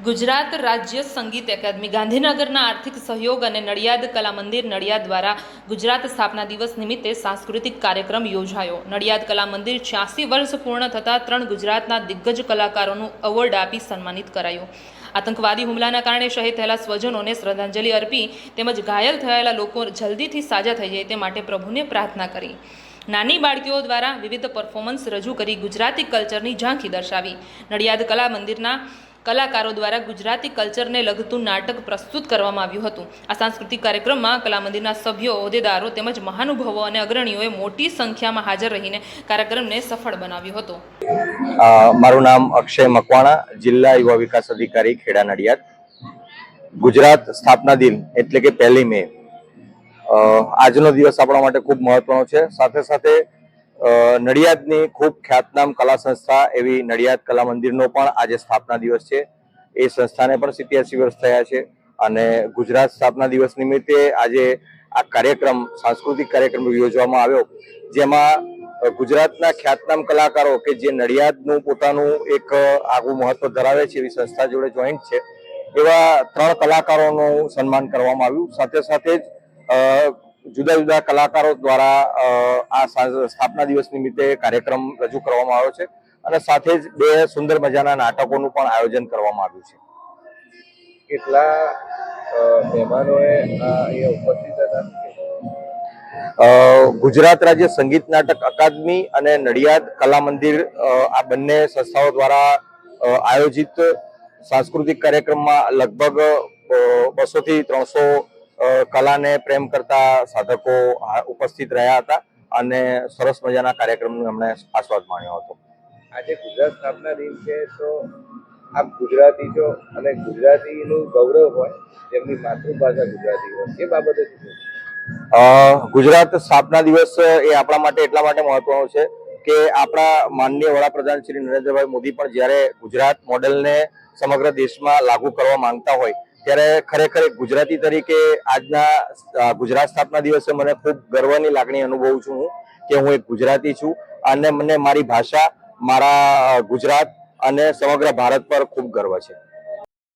ગુજરાત રાજ્ય સંગીત એકેડમી ગાંધીનગરના આર્થિક સહયોગ અને નડિયાદ કલા મંદિર નડિયાદ દ્વારા ગુજરાત સ્થાપના દિવસ નિમિત્તે સાંસ્કૃતિક કાર્યક્રમ યોજાયો। નડિયાદ કલા મંદિર 86 વર્ષ પૂર્ણ થતાં 3 ગુજરાતના દિગ્ગજ કલાકારોનું એવોર્ડ આપી સન્માનિત કરાયું। આતંકવાદી હુમલાના કારણે શહીદ થયેલા સ્વજનોને શ્રદ્ધાંજલિ અર્પી તેમજ ઘાયલ થયેલા લોકો જલ્દીથી સાજા થઈ જાય તે માટે પ્રભુને પ્રાર્થના કરી। નાની બાળકીઓ દ્વારા વિવિધ પરફોર્મન્સ રજૂ કરી ગુજરાતી કલ્ચરની ઝાંખી દર્શાવી। નડિયાદ કલા મંદિરના કલાકારો દ્વારા ગુજરાતી કલ્ચરને લગતું નાટક પ્રસ્તુત કરવામાં આવ્યું હતું। આ સાંસ્કૃતિક કાર્યક્રમમાં કલા મંદિરના સભ્યો, હોદ્દેદારો તેમજ મહાનુભાવો અને અગ્રણીઓએ મોટી સંખ્યામાં હાજર રહીને કાર્યક્રમને સફળ બનાવ્યો હતો। મારું નામ અક્ષય મકવાણા, જિલ્લા યુવા વિકાસ અધિકારી ખેડા નડિયાદ। ગુજરાત સ્થાપના દિન એટલે કે 1 મે આજનો દિવસ આપણા માટે ખૂબ મહત્વનો છે। સાથે સાથે નડિયાદની ખૂબ ખ્યાતનામ કલા સંસ્થા એવી નડિયાદ કલા મંદિરનો પણ આજે સ્થાપના દિવસ છે। એ સંસ્થાને પણ 87 વર્ષ થયા છે અને ગુજરાત સ્થાપના દિવસ નિમિત્તે આજે આ કાર્યક્રમ, સાંસ્કૃતિક કાર્યક્રમ યોજવામાં આવ્યો, જેમાં ગુજરાતના ખ્યાતનામ કલાકારો કે જે નડિયાદનું પોતાનું એક આગવું મહત્વ ધરાવે છે એવી સંસ્થા જોડે જોઈન્ટ છે, એવા 3 કલાકારોનું સન્માન કરવામાં આવ્યું। સાથે સાથે જ જુદા જુદા કલાકારો દ્વારા આ સ્થાપના દિવસ નિમિત્તે કાર્યક્રમ રજૂ કરવામાં આવ્યો છે અને સાથે જ 2 સુંદર મજાના નાટકોનું પણ આયોજન કરવામાં આવ્યું છે। કેટલા મહેમાનોએ અહીંયા ઉપસ્થિત હતા? ગુજરાત રાજ્ય સંગીત નાટક અકાદમી અને નડિયાદ કલા મંદિર આ બંને સંસ્થાઓ દ્વારા આયોજિત સાંસ્કૃતિક કાર્યક્રમમાં લગભગ 200 થી 300 કલાને પ્રેમ કરતા સાધકો ઉપસ્થિત રહ્યા હતા અને સરસ મજાના કાર્યક્રમનો એમણે આસ્વાદ માણ્યો હતો। આજે ગુજરાત સ્થાપના દિન છે, તો આપ ગુજરાતી છો અને ગુજરાતીનું ગૌરવ હોય, જેમની માતૃભાષા ગુજરાતી હોય, એ બાબતે શું? ગુજરાત સ્થાપના દિવસ એ આપણા માટે એટલા માટે મહત્વનો છે કે આપણા માનનીય વડાપ્રધાન શ્રી નરેન્દ્રભાઈ મોદી પણ જ્યારે ગુજરાત મોડેલને સમગ્ર દેશમાં લાગુ કરવા માંગતા હોય ત્યારે ખરેખર ગુજરાતી તરીકે આજના ગુજરાત સ્થાપના દિવસે મને ખૂબ ગર્વની લાગણી અનુભવું છું કે હું એક ગુજરાતી છું અને મને મારી ભાષા, મારા ગુજરાત અને સમગ્ર ભારત પર ખૂબ ગર્વ છે।